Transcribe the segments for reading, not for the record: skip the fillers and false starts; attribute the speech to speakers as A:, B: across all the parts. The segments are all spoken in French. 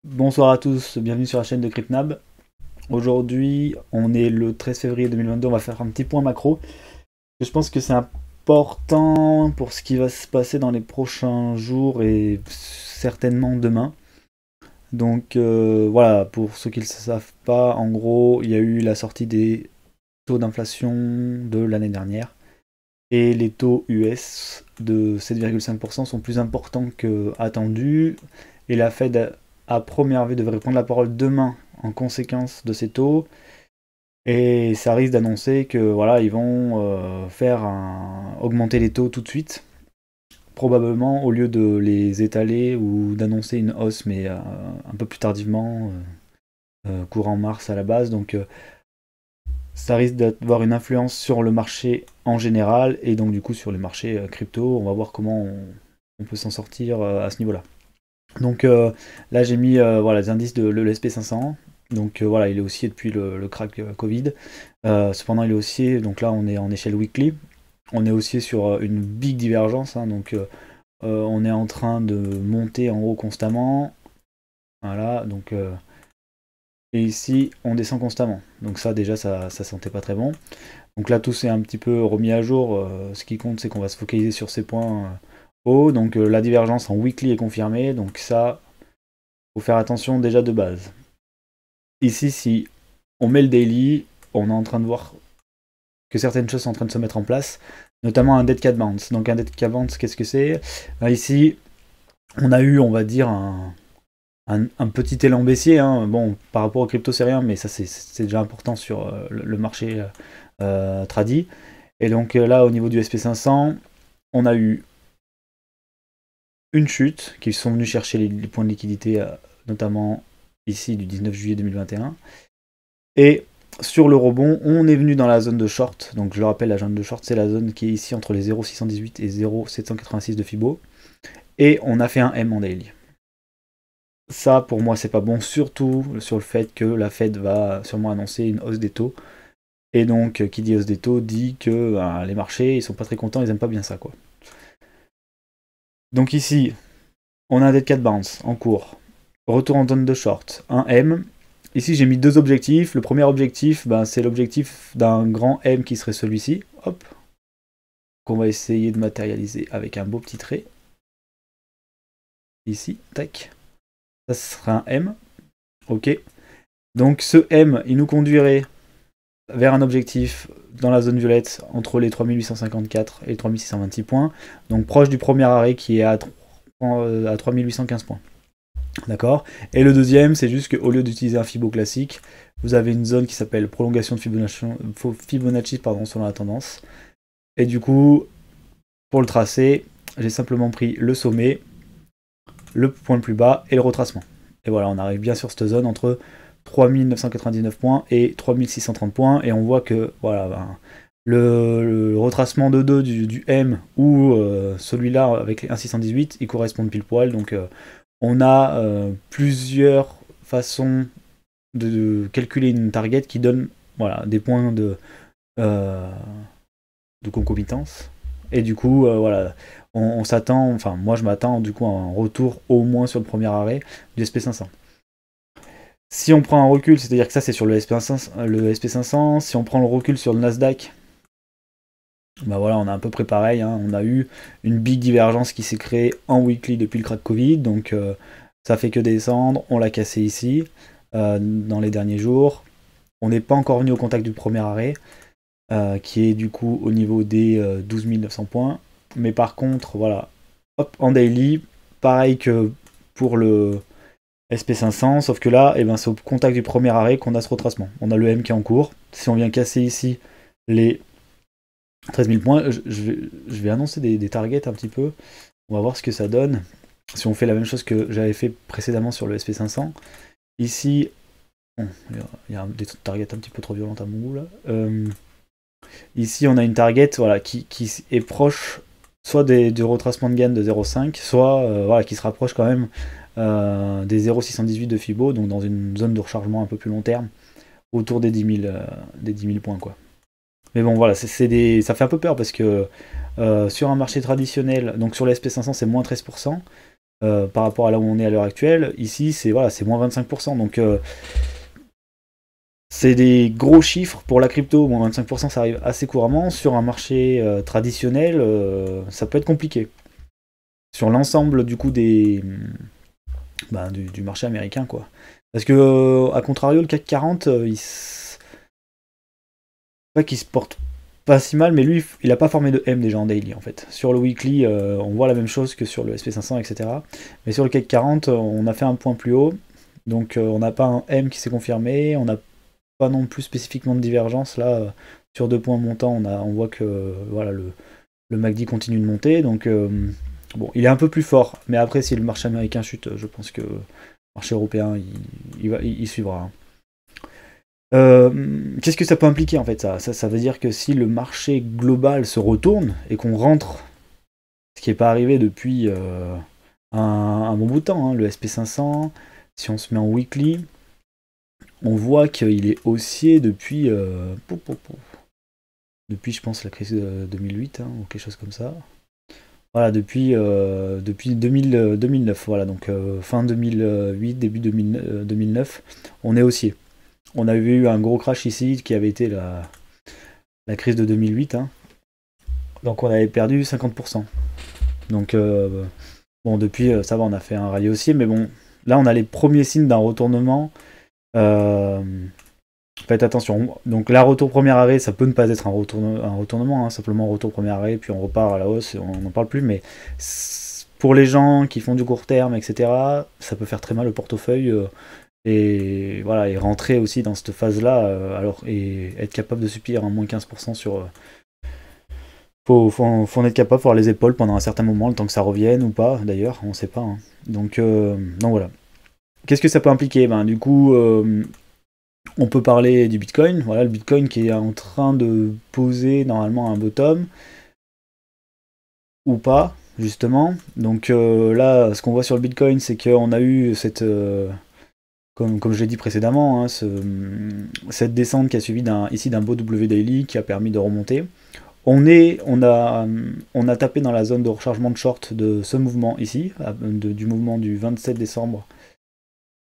A: Bonsoir à tous, bienvenue sur la chaîne de CryptNab. Aujourd'hui, on est le 13 février 2022, on va faire un petit point macro. Je pense que c'est important pour ce qui va se passer dans les prochains jours et certainement demain. Donc voilà, pour ceux qui ne le savent pas, en gros, il y a eu la sortie des taux d'inflation de l'année dernière. Et les taux US de 7,5% sont plus importants que attendu. Et la Fed, à première vue, devrait prendre la parole demain en conséquence de ces taux. Et ça risque d'annoncer que voilà, ils vont augmenter les taux tout de suite. Probablement au lieu de les étaler ou d'annoncer une hausse, mais un peu plus tardivement, courant mars à la base. Donc ça risque d'avoir une influence sur le marché en général et donc du coup sur les marchés crypto. On va voir comment on peut s'en sortir à ce niveau-là. Donc là j'ai mis voilà, les indices de l'ESP500. Donc voilà, il est haussier depuis le crack Covid. Cependant il est haussier, donc là on est en échelle weekly. On est haussier sur une big divergence, hein, donc on est en train de monter en haut constamment. Voilà, donc et ici on descend constamment. Donc ça déjà ça sentait pas très bon. Donc là tout s'est un petit peu remis à jour. Ce qui compte c'est qu'on va se focaliser sur ces points hauts. Donc la divergence en weekly est confirmée. Donc ça, faut faire attention déjà de base. Ici si on met le daily, on est en train de voir que certaines choses sont en train de se mettre en place, notamment un dead cat bounce. Donc un dead cat bounce, qu'est-ce que c'est? Ici on a eu, on va dire, un petit élan baissier, hein. Bon, par rapport au crypto c'est rien, mais ça c'est déjà important sur le marché tradi. Et donc là au niveau du SP500, on a eu une chute, qui sont venus chercher les points de liquidité, notamment ici du 19 juillet 2021. Et sur le rebond, on est venu dans la zone de short. Donc je le rappelle, la zone de short, c'est la zone qui est ici entre les 0,618 et 0,786 de Fibo. Et on a fait un M en daily. Ça, pour moi, c'est pas bon, surtout sur le fait que la Fed va sûrement annoncer une hausse des taux. Et donc, qui dit hausse des taux dit que les marchés, ils sont pas très contents, ils aiment pas bien ça, quoi. Donc ici, on a un dead cat bounce en cours. Retour en zone de short, un M. Ici, j'ai mis deux objectifs. Le premier objectif, c'est l'objectif d'un grand M qui serait celui-ci. Hop. Qu'on va essayer de matérialiser avec un beau petit trait. Ici, tac. Ça sera un M. Ok. Donc ce M, il nous conduirait vers un objectif dans la zone violette entre les 3854 et les 3626 points. Donc proche du premier arrêt qui est à 3815 points. D'accord. Et le deuxième, c'est juste qu'au lieu d'utiliser un Fibo classique, vous avez une zone qui s'appelle prolongation de Fibonacci selon la tendance. Et du coup, pour le tracer, j'ai simplement pris le sommet, le point le plus bas et le retracement. Et voilà, on arrive bien sur cette zone entre 3999 points et 3630 points. Et on voit que voilà, le retracement de 2 du M ou celui-là avec les 1618, ils correspondent pile poil. Donc on a plusieurs façons de calculer une target qui donne voilà, des points de concomitance. Et du coup, voilà, on s'attend, enfin moi je m'attends du coup à un retour au moins sur le premier arrêt du SP500. Si on prend un recul, c'est-à-dire que ça c'est sur le SP500, si on prend le recul sur le Nasdaq, voilà, on a à peu près pareil, hein. On a eu une big divergence qui s'est créée en weekly depuis le crack Covid, donc ça fait que descendre, on l'a cassé ici, dans les derniers jours. On n'est pas encore venu au contact du premier arrêt, qui est du coup au niveau des 12 900 points. Mais par contre, voilà, hop, en daily, pareil que pour le SP500, sauf que là, c'est au contact du premier arrêt qu'on a ce retracement. On a le M qui est en cours. Si on vient casser ici les 13 000 points, je vais annoncer des targets un petit peu. On va voir ce que ça donne. Si on fait la même chose que j'avais fait précédemment sur le SP500. Ici, bon, il y a des targets un petit peu trop violentes à mon goût là. Ici, on a une target voilà, qui est proche soit du retracement de gain de 0,5, soit voilà, qui se rapproche quand même des 0,618 de Fibo, donc dans une zone de rechargement un peu plus long terme, autour des 10 000 points, quoi. Mais bon, voilà, ça fait un peu peur parce que sur un marché traditionnel, donc sur le SP500, c'est moins 13%. par rapport à là où on est à l'heure actuelle. Ici, c'est voilà, c'est moins 25%. Donc, c'est des gros chiffres pour la crypto. Moins 25%, ça arrive assez couramment. Sur un marché traditionnel, ça peut être compliqué. Sur l'ensemble, du coup, du marché américain, quoi. Parce que, à contrario, le CAC 40, pas qu'il se porte pas si mal, mais lui, il a pas formé de M déjà en daily, en fait. Sur le weekly, on voit la même chose que sur le SP500, etc. Mais sur le CAC 40, on a fait un point plus haut. Donc, on n'a pas un M qui s'est confirmé. On n'a pas non plus spécifiquement de divergence. Là, sur 2 points montants, on voit que voilà, le MACD continue de monter. Donc, bon, il est un peu plus fort. Mais après, si le marché américain chute, je pense que le marché européen, il suivra, hein. Qu'est-ce que ça peut impliquer en fait ça veut dire que si le marché global se retourne et qu'on rentre, ce qui n'est pas arrivé depuis un bon bout de temps, hein, le SP500, si on se met en weekly, on voit qu'il est haussier depuis, depuis je pense la crise de 2008, hein, ou quelque chose comme ça. Voilà, depuis 2009, voilà, donc fin 2008, début 2009, on est haussier. On avait eu un gros crash ici qui avait été la crise de 2008, hein. Donc on avait perdu 50%. Donc bon, depuis ça va, on a fait un rallye haussier, mais bon, là on a les premiers signes d'un retournement. Faites attention. Donc là, retour premier arrêt, ça peut ne pas être un retournement, hein, simplement retour premier arrêt, puis on repart à la hausse, et on n'en parle plus, mais pour les gens qui font du court terme, etc., ça peut faire très mal au portefeuille. Et voilà, et rentrer aussi dans cette phase-là, alors, et être capable de subir un moins 15% sur. Faut en être capable, faut avoir les épaules pendant un certain moment, le temps que ça revienne ou pas, d'ailleurs, on sait pas, hein. Donc voilà. Qu'est-ce que ça peut impliquer? Ben, du coup, on peut parler du Bitcoin. Voilà, le Bitcoin qui est en train de poser normalement un bottom, ou pas, justement. Donc là, ce qu'on voit sur le Bitcoin, c'est qu'on a eu cette. Comme je l'ai dit précédemment, hein, cette descente qui a suivi ici d'un beau W daily qui a permis de remonter. On a tapé dans la zone de rechargement de short de ce mouvement ici, du mouvement du 27 décembre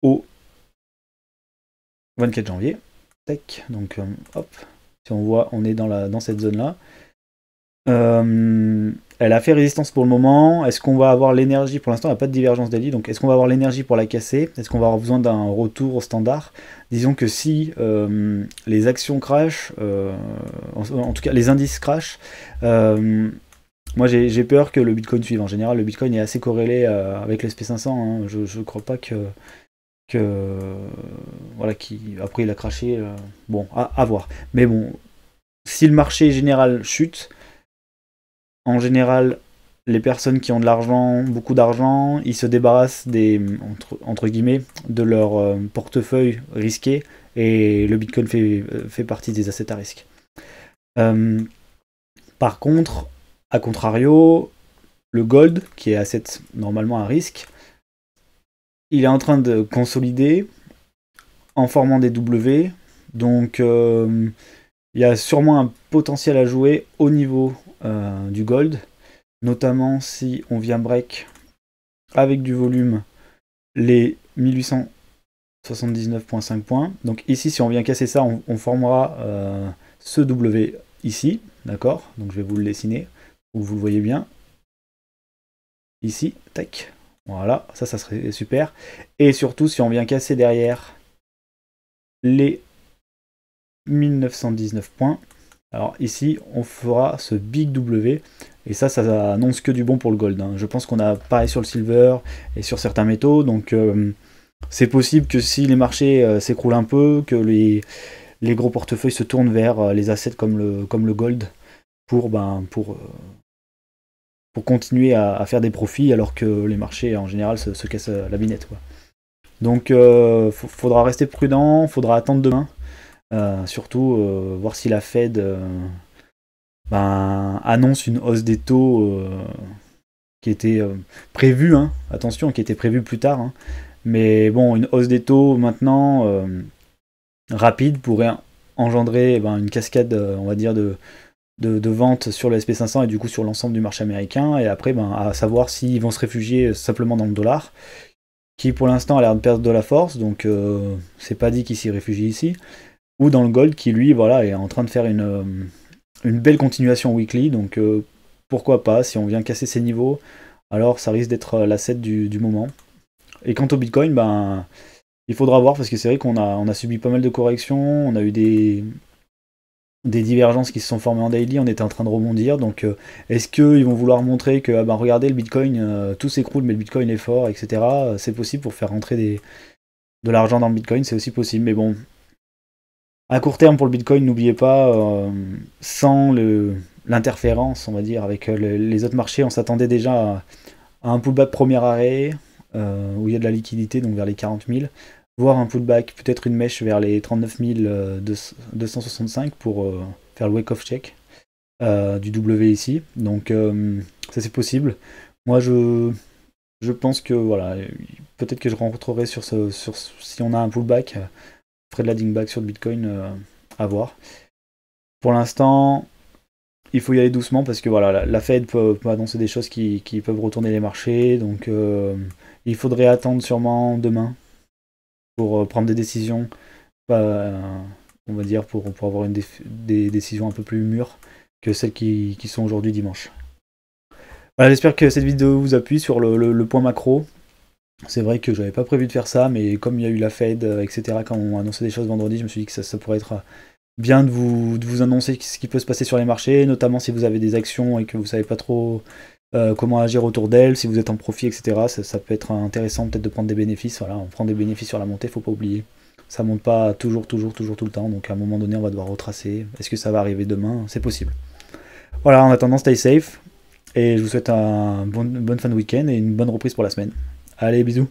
A: au 24 janvier. Tac, donc hop, si on voit, on est dans cette zone-là. Elle a fait résistance pour le moment. Est-ce qu'on va avoir l'énergie? Pour l'instant, il n'y a pas de divergence daily. Donc, est-ce qu'on va avoir l'énergie pour la casser? Est-ce qu'on va avoir besoin d'un retour au standard? Disons que si les actions crash, en tout cas les indices crash, moi j'ai peur que le Bitcoin suive. En général, le Bitcoin est assez corrélé avec le SP500. Hein. Je ne crois pas que voilà, après il a craché. Bon, à voir. Mais bon, si le marché général chute, en général, les personnes qui ont de l'argent, beaucoup d'argent, ils se débarrassent entre guillemets, de leur portefeuille risqué, et le Bitcoin fait partie des assets à risque. Par contre, à contrario, le gold, qui est asset normalement à risque, il est en train de consolider en formant des W, donc il y a sûrement un potentiel à jouer au niveau du gold, notamment si on vient break avec du volume les 1879,5 points. Donc ici, si on vient casser ça, on formera ce W ici, d'accord? Donc je vais vous le dessiner, pour que vous le voyez bien. Ici, tac, voilà, ça serait super. Et surtout, si on vient casser derrière les 1919 points, alors ici, on fera ce big W, et ça annonce que du bon pour le gold, hein. Je pense qu'on a pareil sur le silver et sur certains métaux, donc c'est possible que si les marchés s'écroulent un peu, que les gros portefeuilles se tournent vers les assets comme le gold pour continuer à faire des profits, alors que les marchés en général se cassent la binette, quoi. Donc faudra rester prudent, faudra attendre demain. Surtout voir si la Fed annonce une hausse des taux qui était prévue, hein, attention, qui était prévue plus tard, hein. Mais bon, une hausse des taux maintenant rapide pourrait engendrer une cascade, on va dire, de vente sur le SP500 et du coup sur l'ensemble du marché américain. Et après, à savoir s'ils vont se réfugier simplement dans le dollar, qui pour l'instant a l'air de perdre de la force, donc c'est pas dit qu'il s'y réfugie ici, ou dans le gold qui lui voilà est en train de faire une belle continuation weekly, donc pourquoi pas, si on vient casser ces niveaux, alors ça risque d'être l'asset du moment. Et quant au Bitcoin, il faudra voir, parce que c'est vrai on a subi pas mal de corrections, on a eu des divergences qui se sont formées en daily, on était en train de rebondir, donc est-ce qu'ils vont vouloir montrer que regardez le Bitcoin, tout s'écroule mais le Bitcoin est fort, etc. C'est possible pour faire rentrer de l'argent dans le Bitcoin, c'est aussi possible, mais bon, à court terme pour le Bitcoin, n'oubliez pas, sans l'interférence, on va dire, avec les autres marchés, on s'attendait déjà à un pullback premier arrêt, où il y a de la liquidité, donc vers les 40 000, voire un pullback, peut-être une mèche vers les 39 265 pour faire le wake-off check du W ici. Donc ça c'est possible. Moi je pense que voilà, peut-être que je rentrerai sur si on a un pullback, je ferai de la dingback sur le Bitcoin à voir. Pour l'instant, il faut y aller doucement parce que voilà, la Fed peut annoncer des choses qui peuvent retourner les marchés, donc il faudrait attendre sûrement demain pour prendre des décisions, on va dire, pour avoir des décisions un peu plus mûres que celles qui sont aujourd'hui dimanche. Voilà, j'espère que cette vidéo vous appuie sur le point macro. C'est vrai que j'avais pas prévu de faire ça, mais comme il y a eu la Fed, etc., quand on a annoncé des choses vendredi, je me suis dit que ça pourrait être bien de vous annoncer ce qui peut se passer sur les marchés, notamment si vous avez des actions et que vous savez pas trop comment agir autour d'elles, si vous êtes en profit, etc. Ça peut être intéressant peut-être de prendre des bénéfices. Voilà, on prend des bénéfices sur la montée, faut pas oublier. Ça monte pas toujours tout le temps, donc à un moment donné on va devoir retracer. Est-ce que ça va arriver demain? C'est possible. Voilà, en attendant, stay safe, et je vous souhaite une bonne fin de week-end et une bonne reprise pour la semaine. Allez, bisous.